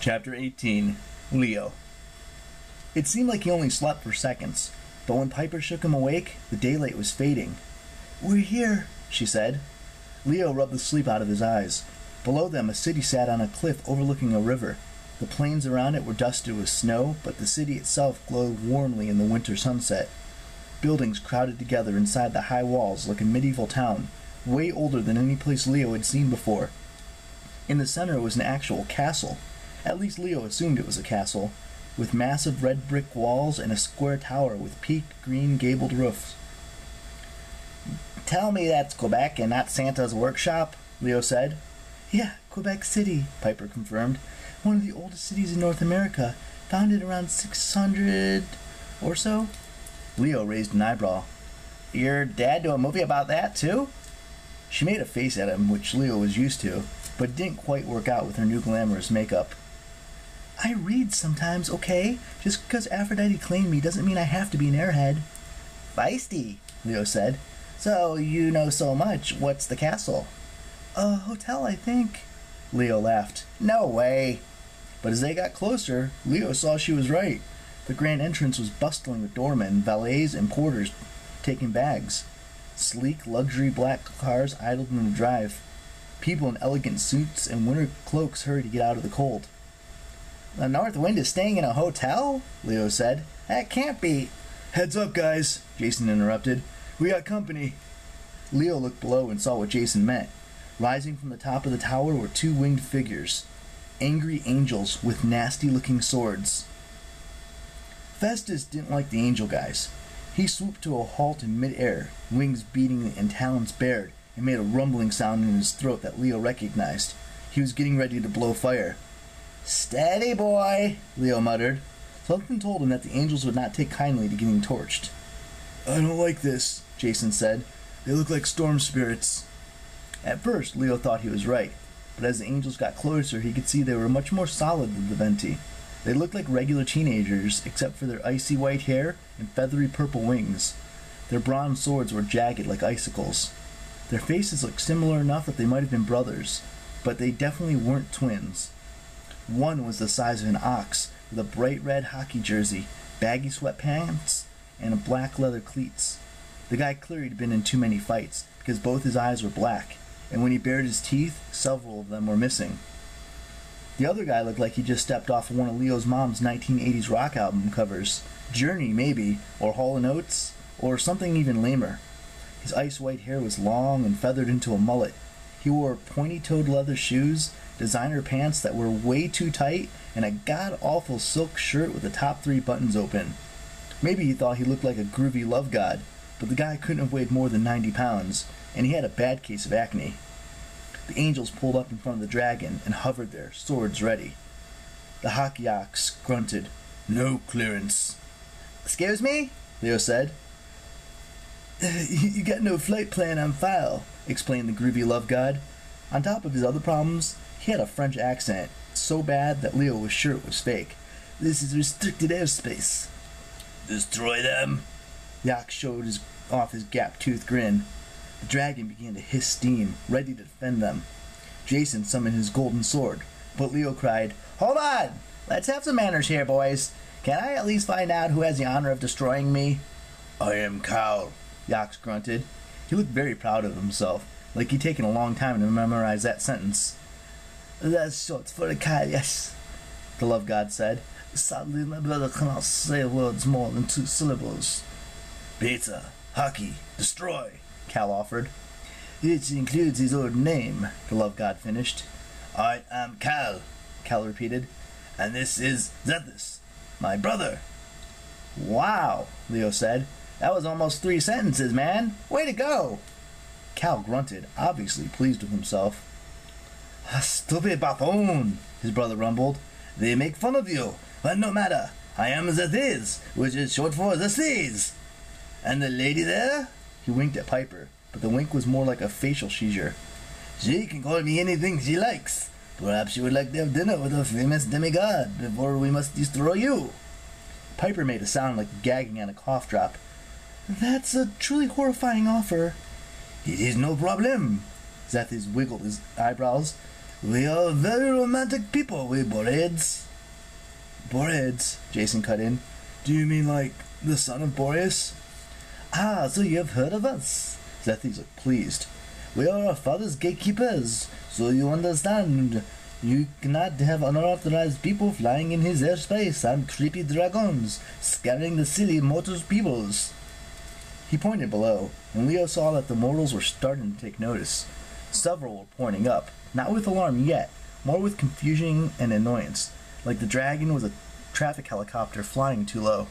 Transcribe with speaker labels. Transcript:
Speaker 1: Chapter 18. Leo. It seemed like he only slept for seconds, but when Piper shook him awake, the daylight was fading. "We're here," she said. Leo rubbed the sleep out of his eyes. Below them, a city sat on a cliff overlooking a river. The plains around it were dusted with snow, but the city itself glowed warmly in the winter sunset. Buildings crowded together inside the high walls like a medieval town, way older than any place Leo had seen before. In the center was an actual castle. At least Leo assumed it was a castle, with massive red brick walls and a square tower with peaked green gabled roofs. "Tell me that's Quebec and not Santa's workshop," Leo said. "Yeah, Quebec City," Piper confirmed. "One of the oldest cities in North America, founded around 600 or so." Leo raised an eyebrow. "Your dad do a movie about that, too?" She made a face at him, which Leo was used to, but it didn't quite work out with her new glamorous makeup. "I read sometimes, okay? Just because Aphrodite claimed me doesn't mean I have to be an airhead." "Feisty," Leo said. "So you know so much. What's the castle?" "A hotel, I think." Leo laughed. "No way." But as they got closer, Leo saw she was right. The grand entrance was bustling with doormen, valets, and porters taking bags. Sleek, luxury black cars idled in the drive. People in elegant suits and winter cloaks hurried to get out of the cold. "The North Wind is staying in a hotel?" Leo said. "That can't be." "Heads up, guys," Jason interrupted. "We got company." Leo looked below and saw what Jason meant. Rising from the top of the tower were two winged figures. Angry angels with nasty-looking swords. Festus didn't like the angel guys. He swooped to a halt in mid-air, wings beating and talons bared, and made a rumbling sound in his throat that Leo recognized. He was getting ready to blow fire. "Steady, boy," Leo muttered. Something told him that the angels would not take kindly to getting torched. "I don't like this," Jason said. "They look like storm spirits." At first, Leo thought he was right, but as the angels got closer, he could see they were much more solid than the Venti. They looked like regular teenagers, except for their icy white hair and feathery purple wings. Their bronze swords were jagged like icicles. Their faces looked similar enough that they might have been brothers, but they definitely weren't twins. One was the size of an ox, with a bright red hockey jersey, baggy sweatpants, and black leather cleats. The guy clearly had been in too many fights, because both his eyes were black, and when he bared his teeth, several of them were missing. The other guy looked like he just stepped off of one of Leo's mom's 1980s rock album covers. Journey, maybe, or Hall & Oates, or something even lamer. His ice-white hair was long and feathered into a mullet. He wore pointy-toed leather shoes, designer pants that were way too tight, and a god-awful silk shirt with the top 3 buttons open. Maybe he thought he looked like a groovy love god, but the guy couldn't have weighed more than 90 pounds, and he had a bad case of acne. The angels pulled up in front of the dragon and hovered there, swords ready. The hockey ox grunted. "No clearance." "Excuse me?" Leo said. "You got no flight plan on file," explained the groovy love god. On top of his other problems, he had a French accent, so bad that Leo was sure it was fake. "This is restricted airspace." "Destroy them?" The ox showed off his gap-toothed grin. The dragon began to hiss steam, ready to defend them. Jason summoned his golden sword, but Leo cried, "Hold on! Let's have some manners here, boys. Can I at least find out who has the honor of destroying me?" "I am Cal," the ox grunted. He looked very proud of himself, like he'd taken a long time to memorize that sentence. "That's short for a Cal, yes," the love god said. "Sadly, my brother cannot say words more than 2 syllables." "Pizza, hockey, destroy," Cal offered. "It includes his old name," the love god finished. "I am Cal," Cal repeated. "And this is Zethus, my brother." "Wow," Leo said. "That was almost 3 sentences, man. Way to go." Cal grunted, obviously pleased with himself. "Stupid buffoon," his brother rumbled. "They make fun of you, but no matter. I am Zethus, which is short for the seas. And the lady there?" He winked at Piper, but the wink was more like a facial seizure. "She can call me anything she likes. Perhaps she would like to have dinner with a famous demigod before we must destroy you." Piper made a sound like gagging on a cough drop. "That's a truly horrifying offer." "It is no problem." Zethus wiggled his eyebrows. We are very romantic people, we Boreads. Boreads, Jason cut in. Do you mean like the son of Boreas? Ah, so you have heard of us? Zethys looked pleased. We are our father's gatekeepers, so you understand. You cannot have unauthorized people flying in his airspace and creepy dragons, scaring the silly mortal peoples. He pointed below, and Leo saw that the mortals were starting to take notice. Several were pointing up, not with alarm yet, more with confusion and annoyance, like the dragon was a traffic helicopter flying too low.